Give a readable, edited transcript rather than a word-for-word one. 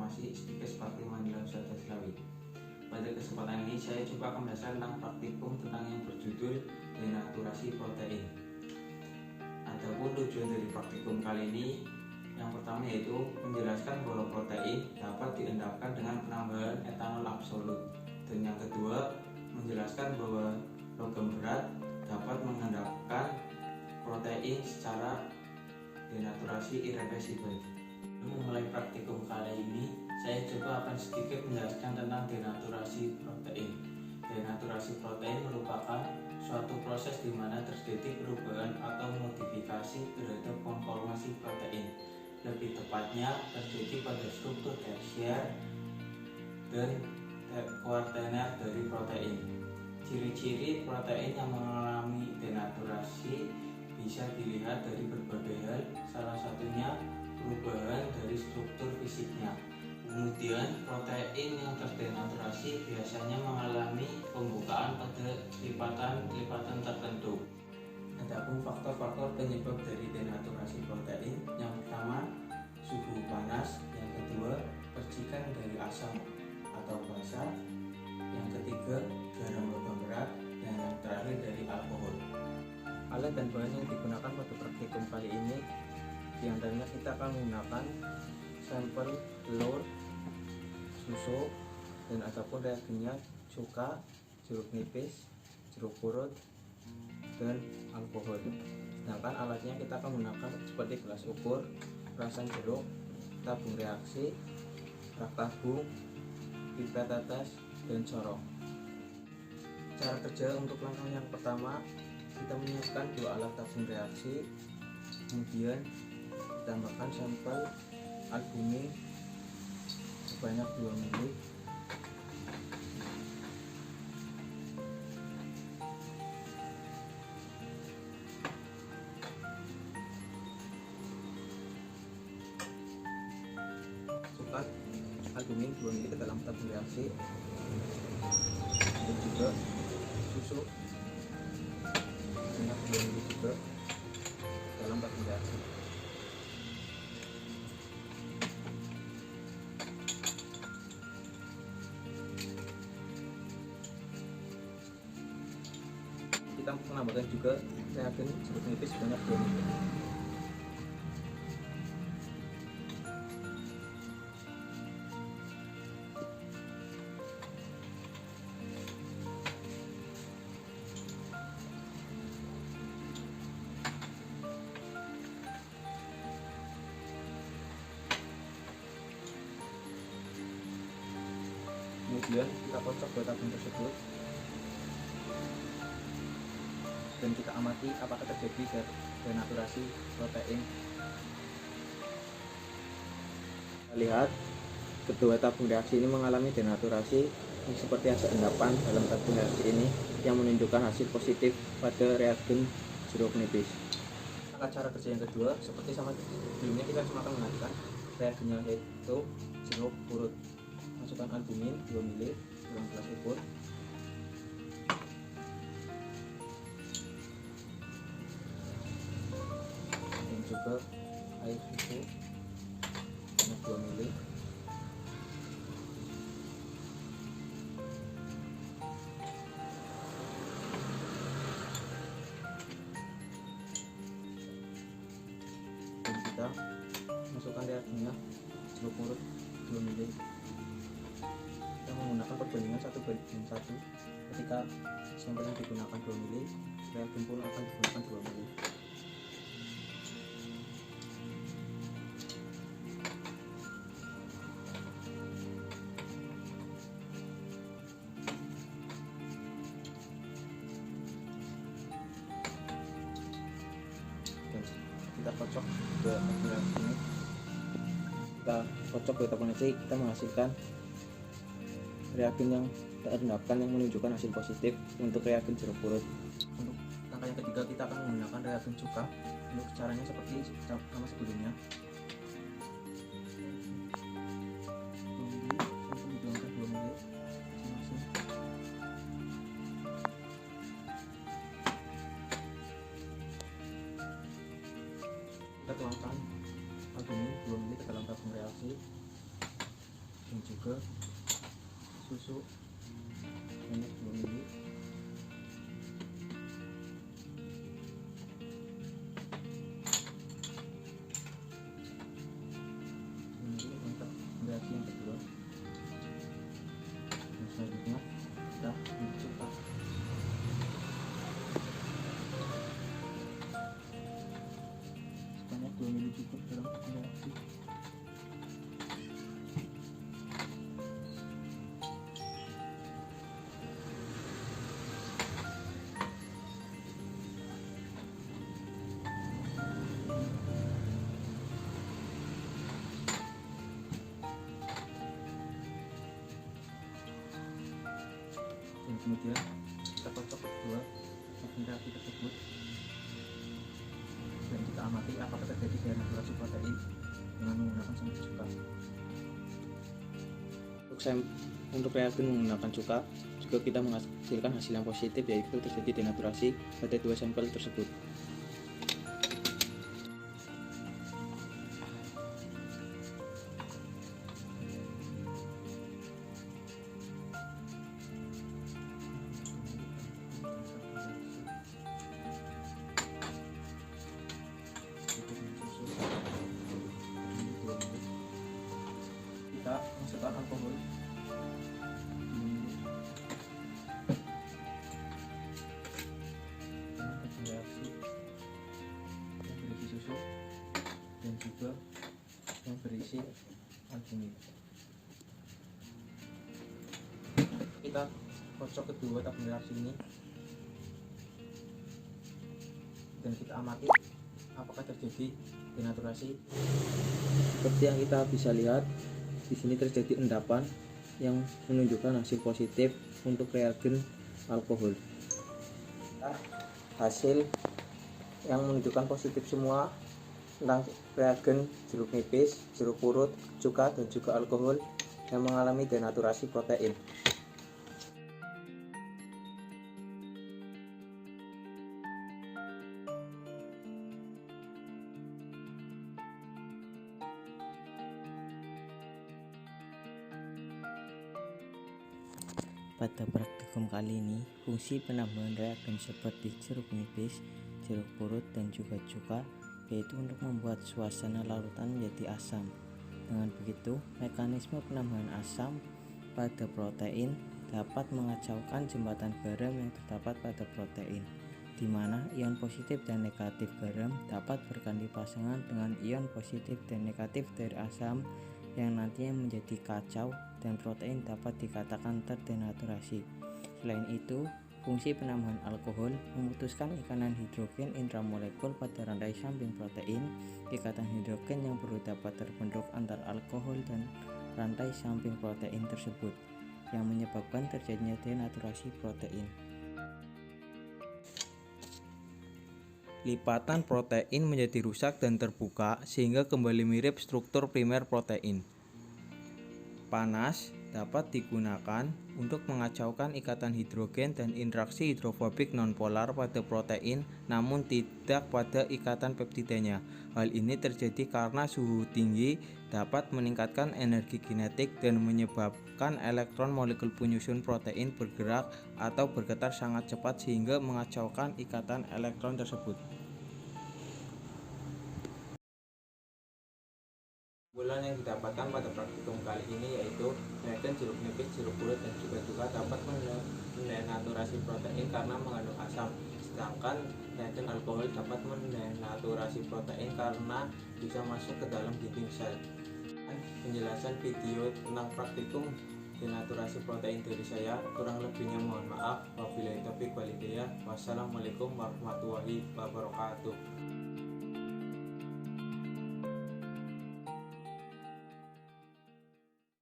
informasi sedikit seperti Manila Ustadzah Slawi. Pada kesempatan ini saya coba akan menjelaskan tentang praktikum tentang yang berjudul denaturasi protein. Adapun tujuan dari praktikum kali ini, yang pertama yaitu menjelaskan bahwa protein dapat diendapkan dengan penambahan etanol absolut, dan yang kedua menjelaskan bahwa logam berat dapat mengendapkan protein secara denaturasi irreversibel. Memulai praktikum kali ini, saya coba akan sedikit menjelaskan tentang denaturasi protein. Denaturasi protein merupakan suatu proses di mana terjadi perubahan atau modifikasi terhadap konformasi protein. Lebih tepatnya terjadi pada struktur tersier dan kuartener dari protein. Ciri-ciri protein yang mengalami denaturasi bisa dilihat dari berbagai hal, salah satunya perubahan dari struktur fisiknya. Kemudian protein yang terdenaturasi biasanya mengalami pembukaan pada lipatan tertentu. Adapun faktor-faktor penyebab dari denaturasi protein, yang pertama suhu panas, yang kedua percikan dari asam atau basa, yang ketiga garam logam berat, dan yang terakhir dari alkohol. Alat dan bahan yang digunakan pada praktikum kali ini, diantaranya kita akan menggunakan sampel telur, susu, dan ataupun reagennya cuka, jeruk nipis, jeruk purut, dan alkohol. Sedangkan alatnya kita akan menggunakan seperti gelas ukur, perasan jeruk, tabung reaksi, rak tabung, pipet tetes, dan corong. Cara kerja untuk langkah yang pertama, kita menyiapkan dua alat tabung reaksi, kemudian ditambahkan sampel albumin sebanyak 2 ml, masukkan albumin 2 ml ke dalam tabung reaksi, dan juga susu sebanyak 2 ml juga dalam tabung reaksi. Kita menambahkan juga reagen jeruk nipis sebanyak 2 ml. Kemudian kita kocok dua tabung tersebut dan kita amati apakah terjadi denaturasi protein. Kita lihat kedua tabung reaksi ini mengalami denaturasi seperti hasil endapan dalam tabung reaksi ini yang menunjukkan hasil positif pada reagen jeruk nipis. Cara kerja yang kedua seperti sama sebelumnya, kita cuma akan menggunakan reagennya yaitu jeruk purut. Masukkan albumin 2 ml dalam gelas ukur, dan juga air susu sebanyak 2 ml. Dan kita masukkan reagennya jeruk purut 2 ml. Kita menggunakan perbandingan 1:1. Ketika sampel yang digunakan 2 ml, reagen pun akan digunakan 2 ml. Dan kita kocok ke reaksi ini. Kita kocok ke tabung reaksi, kita menghasilkan reagen yang terendapkan yang menunjukkan hasil positif untuk reagen jeruk purut. Untuk langkah yang ketiga, kita akan menggunakan reagen cuka. Untuk caranya seperti sama sebelumnya. Kita tuangkan albumin 2 ml ke dalam tabung reaksi, dan juga susu sebanyak 2 ml. Kemudian untuk reaksi yang kedua, dan selanjutnya kita cuka sebanyak 2 ml cukup dalam reaksi. Dan kemudian kita kocok kedua reaksi tersebut dan kita amati apakah terjadi denaturasi protein dengan menggunakan sambal cuka. Untuk reagen menggunakan cuka juga kita menghasilkan hasil yang positif, yaitu terjadi denaturasi pada 2 sampel tersebut. Kita masukkan alkohol reaksi yang berisi susu dan juga yang berisi albumin. Kita kocok kedua tabung reaksi ini dan kita amati apakah terjadi denaturasi. Seperti yang kita bisa lihat, di sini terjadi endapan yang menunjukkan hasil positif untuk reagen alkohol. Hasil yang menunjukkan positif semua tentang reagen jeruk nipis, jeruk purut, cuka, dan juga alkohol yang mengalami denaturasi protein. Pada praktikum kali ini, fungsi penambahan reagen seperti jeruk nipis, jeruk purut, dan juga cuka yaitu untuk membuat suasana larutan menjadi asam. Dengan begitu, mekanisme penambahan asam pada protein dapat mengacaukan jembatan garam yang terdapat pada protein, di mana ion positif dan negatif garam dapat berganti pasangan dengan ion positif dan negatif dari asam yang nantinya menjadi kacau dan protein dapat dikatakan terdenaturasi. Selain itu, fungsi penambahan alkohol memutuskan ikatan hidrogen intramolekul pada rantai samping protein. Ikatan hidrogen yang perlu dapat terbentuk antar alkohol dan rantai samping protein tersebut, yang menyebabkan terjadinya denaturasi protein. Lipatan protein menjadi rusak dan terbuka sehingga kembali mirip struktur primer protein. Panas dapat digunakan untuk mengacaukan ikatan hidrogen dan interaksi hidrofobik nonpolar pada protein, namun tidak pada ikatan peptidanya. Hal ini terjadi karena suhu tinggi dapat meningkatkan energi kinetik dan menyebabkan elektron molekul penyusun protein bergerak atau bergetar sangat cepat sehingga mengacaukan ikatan elektron tersebut. Kesimpulan yang didapatkan pada praktikum kali ini yaitu reagen jeruk nipis, jeruk purut, dan juga cuka dapat mendenaturasi protein karena mengandung asam, sedangkan reagen alkohol dapat mendenaturasi protein karena bisa masuk ke dalam dinding sel. Penjelasan video tentang praktikum denaturasi protein dari saya, kurang lebihnya mohon maaf. Wabillahi taufiq wal hidayah. Wassalamualaikum warahmatullahi wabarakatuh.